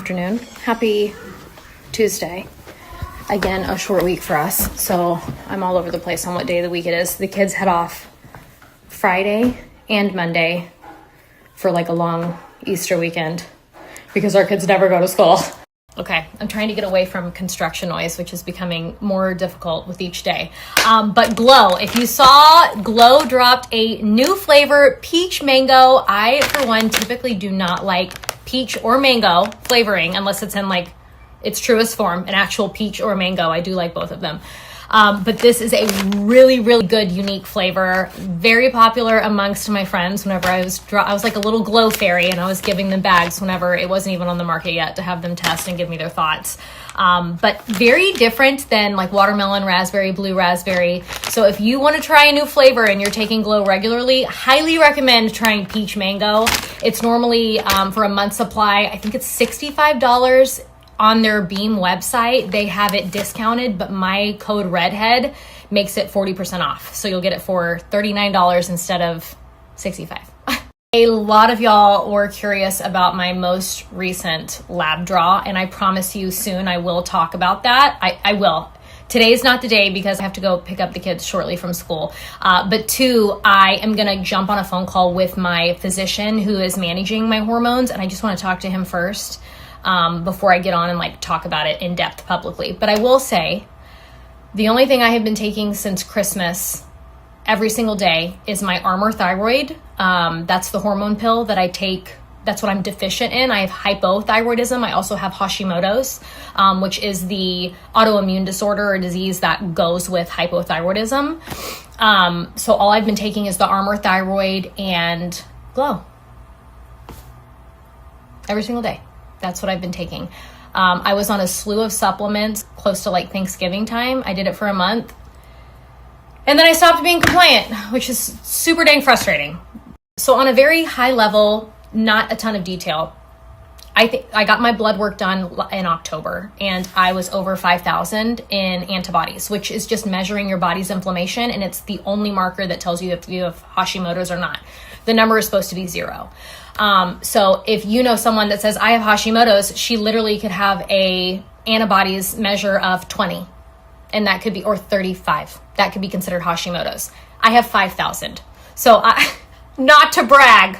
afternoon. Happy Tuesday. Again, a short week for us, so I'm all over the place on what day of the week it is. The kids head off Friday and Monday for like a long Easter weekend because our kids never go to school. Okay, I'm trying to get away from construction noise, which is becoming more difficult with each day. But Glow, if you saw, Glow dropped a new flavor, peach mango. I, for one, typically do not like peach or mango flavoring unless it's in like its truest form, an actual peach or mango. I do like both of them. But this is a really, really good, unique flavor. Very popular amongst my friends whenever I was like a little Glow fairy, and I was giving them bags whenever it wasn't even on the market yet to have them test and give me their thoughts. But very different than like watermelon, raspberry, blue raspberry. So if you want to try a new flavor and you're taking Glow regularly, highly recommend trying peach mango. It's normally for a month supply, I think it's $65. On their Beam website, they have it discounted, but my code Redhead makes it 40% off. So you'll get it for $39 instead of $65. A lot of y'all were curious about my most recent lab draw, and I promise you soon I will talk about that. I will. Today's not the day because I have to go pick up the kids shortly from school. But two, I am going to jump on a phone call with my physician who is managing my hormones, and I just want to talk to him first. Before I get on and like talk about it in depth publicly. But I will say the only thing I have been taking since Christmas every single day is my Armour thyroid. That's the hormone pill that I take. That's what I'm deficient in. I have hypothyroidism. I also have Hashimoto's, which is the autoimmune disorder or disease that goes with hypothyroidism. So all I've been taking is the Armour thyroid and Glow every single day. That's what I've been taking. I was on a slew of supplements close to like Thanksgiving time. I did it for a month. And then I stopped being compliant, which is super dang frustrating. So on a very high level, not a ton of detail. I got my blood work done in October, and I was over 5,000 in antibodies, which is just measuring your body's inflammation. And it's the only marker that tells you if you have Hashimoto's or not. The number is supposed to be 0. So if you know someone that says I have Hashimoto's, she literally could have a antibodies measure of 20, and that could be, or 35. That could be considered Hashimoto's. I have 5,000. So not to brag,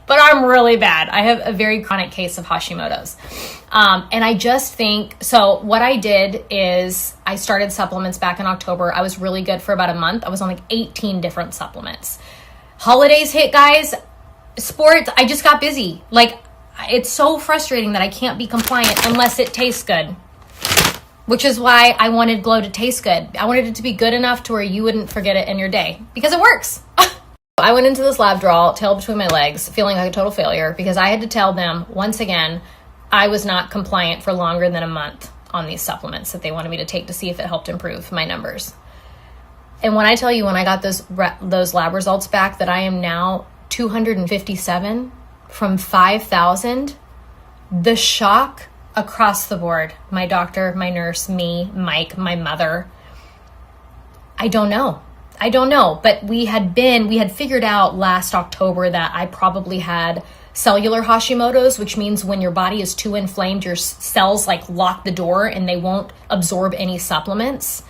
but I'm really bad. I have a very chronic case of Hashimoto's. And I just think, so what I did is I started supplements back in October. I was really good for about a month. I was on like 18 different supplements. Holidays hit, guys. Sports, I just got busy. Like, it's so frustrating that I can't be compliant unless it tastes good, which is why I wanted Glow to taste good. I wanted it to be good enough to where you wouldn't forget it in your day, because it works. I went into this lab draw, tail between my legs, feeling like a total failure because I had to tell them, once again, I was not compliant for longer than a month on these supplements that they wanted me to take to see if it helped improve my numbers. And when I tell you, when I got those lab results back, that I am now 257 from 5,000, the shock across the board, my doctor, my nurse, me, Mike, my mother, I don't know, but we had figured out last October that I probably had cellular Hashimoto's, which means when your body is too inflamed, your cells like lock the door and they won't absorb any supplements.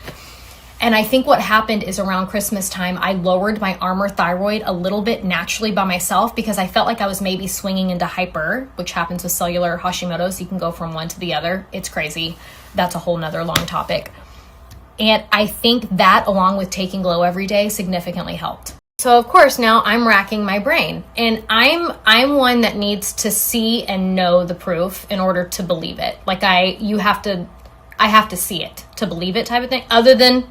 And I think what happened is around Christmas time, I lowered my Armour thyroid a little bit naturally by myself because I felt like I was maybe swinging into hyper, which happens with cellular Hashimoto's. You can go from one to the other. It's crazy. That's a whole nother long topic. And I think that, along with taking Glow every day, significantly helped. So of course, now I'm racking my brain, and I'm one that needs to see and know the proof in order to believe it. Like I have to see it to believe it, type of thing. Other than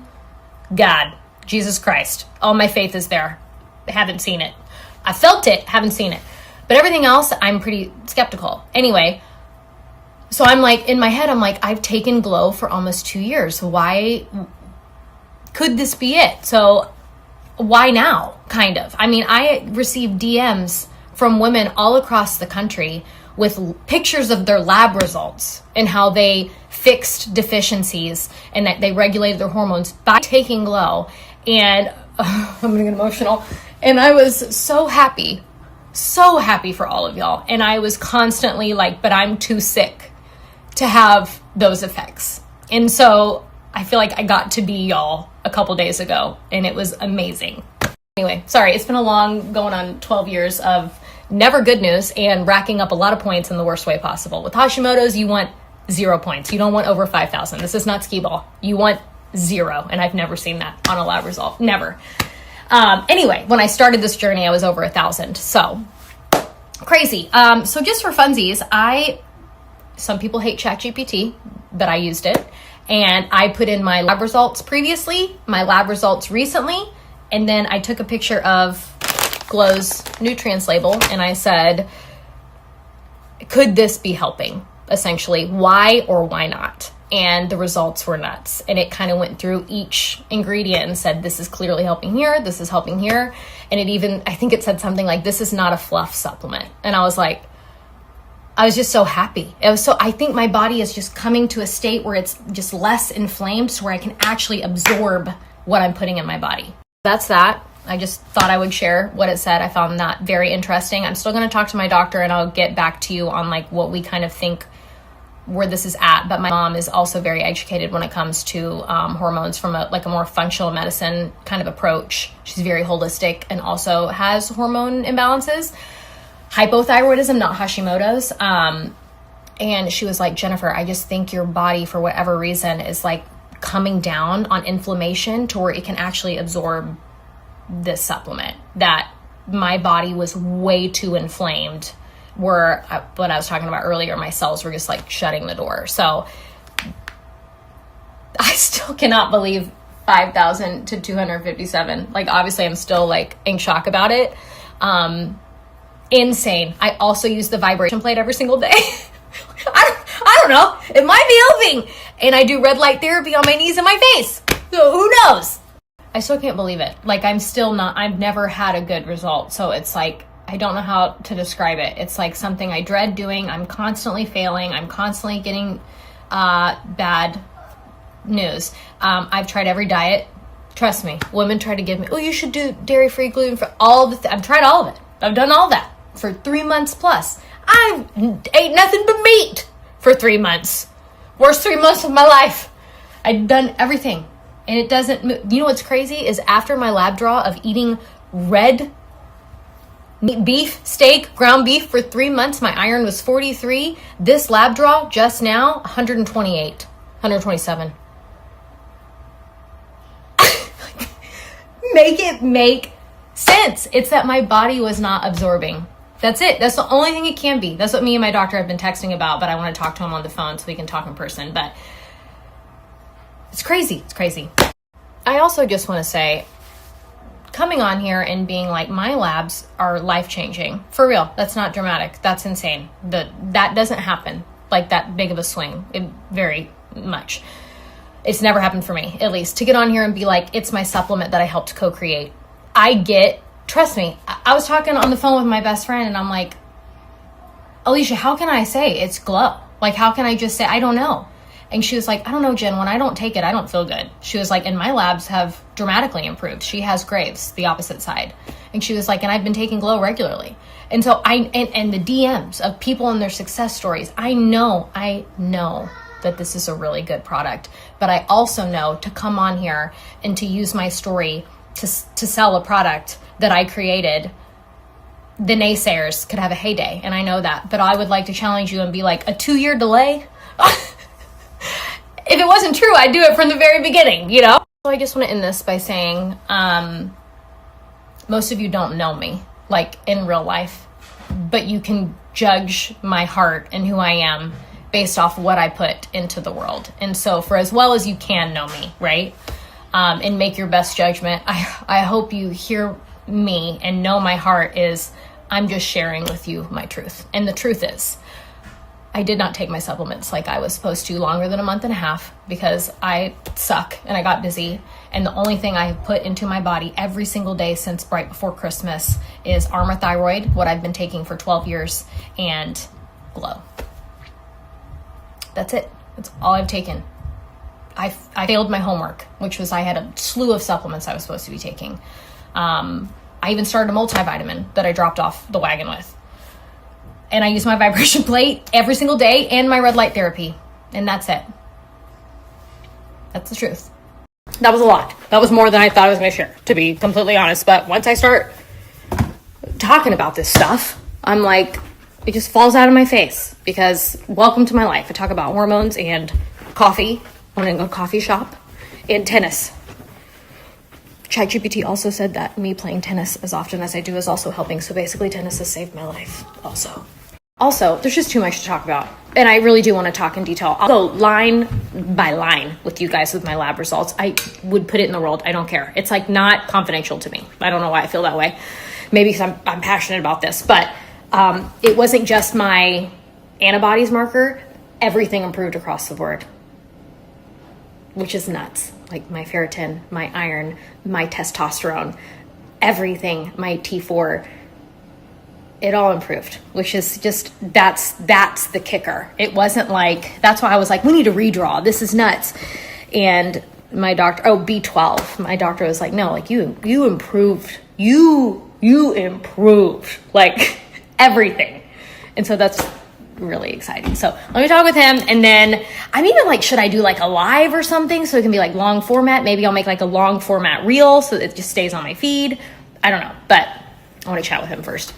God, Jesus Christ, all my faith is there. I haven't seen it. I felt it, haven't seen it. But everything else, I'm pretty skeptical. Anyway, so I'm like, in my head, I'm like, I've taken Glow for almost 2 years. Why could this be it? So why now, kind of? I mean, I received DMs from women all across the country with pictures of their lab results and how they fixed deficiencies and that they regulated their hormones by taking Glow. And I'm gonna get emotional. And I was so happy so happy for all of y'all. And I was constantly like, but I'm too sick to have those effects. And so I feel like I got to be y'all a couple days ago, and it was amazing. Anyway, sorry, it's been a long, going on 12 years of never good news and racking up a lot of points in the worst way possible. With Hashimoto's, you want 0 points. You don't want over 5,000. This is not skee ball. You want 0. And I've never seen that on a lab result. Never. Anyway, when I started this journey, I was over 1,000. So crazy. So just for funsies, some people hate ChatGPT, but I used it. And I put in my lab results previously, my lab results recently, and then I took a picture of Glow's nutrients label and I said, could this be helping? Essentially, why or why not? And the results were nuts. And it kind of went through each ingredient and said, this is clearly helping here, this is helping here. And I think it said something like, this is not a fluff supplement. And I was just so happy. I think my body is just coming to a state where it's just less inflamed, so where I can actually absorb what I'm putting in my body. That's that. I just thought I would share what it said. I found that very interesting. I'm still going to talk to my doctor and I'll get back to you on like what we kind of think where this is at. But my mom is also very educated when it comes to hormones from a more functional medicine kind of approach. She's very holistic and also has hormone imbalances. Hypothyroidism, not Hashimoto's. And she was like, Jennifer, I just think your body, for whatever reason, is like coming down on inflammation to where it can actually absorb this supplement. That my body was way too inflamed, where what I was talking about earlier, my cells were just like shutting the door. So I still cannot believe 5,000 to 257. Like, obviously I'm still like in shock about it. Insane. I also use the vibration plate every single day. I don't know. It might be helping. And I do red light therapy on my knees and my face. So who knows? I still can't believe it. Like, I've never had a good result. So it's like, I don't know how to describe it. It's like something I dread doing. I'm constantly failing. I'm constantly getting bad news. I've tried every diet. Trust me. Women try to give me, oh, you should do dairy-free, gluten-free, I've tried all of it. I've done all that for 3 months plus. I ate nothing but meat for 3 months. Worst 3 months of my life. I've done everything. And it doesn't move. You know what's crazy is after my lab draw of eating red meat, beef, steak, ground beef for 3 months, my iron was 43. This lab draw just now, 128, 127. Make it make sense. It's that my body was not absorbing. That's it. That's the only thing it can be. That's what me and my doctor have been texting about, but I want to talk to him on the phone so we can talk in person. But it's crazy. It's crazy. I also just want to say, coming on here and being like, my labs are life-changing. For real. That's not dramatic. That's insane. That doesn't happen like that big of a swing. Very much. It's never happened for me, at least. To get on here and be like, it's my supplement that I helped co-create. Trust me, I was talking on the phone with my best friend and I'm like, Alicia, how can I say it's Glow? Like, how can I just say, I don't know? And she was like, I don't know, Jen, when I don't take it, I don't feel good. She was like, and my labs have dramatically improved. She has Graves, the opposite side. And she was like, and I've been taking Glow regularly. And so and the DMs of people and their success stories, I know that this is a really good product, but I also know to come on here and to use my story to sell a product that I created, the naysayers could have a heyday, and I know that. But I would like to challenge you and be like, a 2-year delay? If it wasn't true, I'd do it from the very beginning, you know? So I just want to end this by saying, most of you don't know me, like in real life, but you can judge my heart and who I am based off what I put into the world. And so for as well as you can know me, right? And make your best judgment. I hope you hear me and know my heart is, I'm just sharing with you my truth. And the truth is, I did not take my supplements like I was supposed to longer than a month and a half because I suck and I got busy. And the only thing I have put into my body every single day since right before Christmas is Armour Thyroid, what I've been taking for 12 years, and Glow. That's it. That's all I've taken. I failed my homework, which was I had a slew of supplements I was supposed to be taking. I even started a multivitamin that I dropped off the wagon with. And I use my vibration plate every single day and my red light therapy. And that's it. That's the truth. That was a lot. That was more than I thought I was going to share, to be completely honest. But once I start talking about this stuff, I'm like, it just falls out of my face, because welcome to my life. I talk about hormones and coffee, owning a coffee shop, and tennis. ChatGPT also said that me playing tennis as often as I do is also helping. So basically, tennis has saved my life Also, there's just too much to talk about. And I really do want to talk in detail. I'll go line by line with you guys with my lab results. I would put it in the world. I don't care. It's like not confidential to me. I don't know why I feel that way. Maybe because I'm passionate about this. But it wasn't just my antibodies marker. Everything improved across the board, which is nuts. Like my ferritin, my iron, my testosterone, everything, my T4, it all improved, which is just, that's the kicker. It wasn't like, that's why I was like, we need to redraw. This is nuts. And my doctor, B12, my doctor was like, no, like you improved, you improved like everything. And so that's really exciting. So let me talk with him. And then I'm even like, should I do like a live or something so it can be like long format? Maybe I'll make like a long format reel so that it just stays on my feed. I don't know, but I want to chat with him first.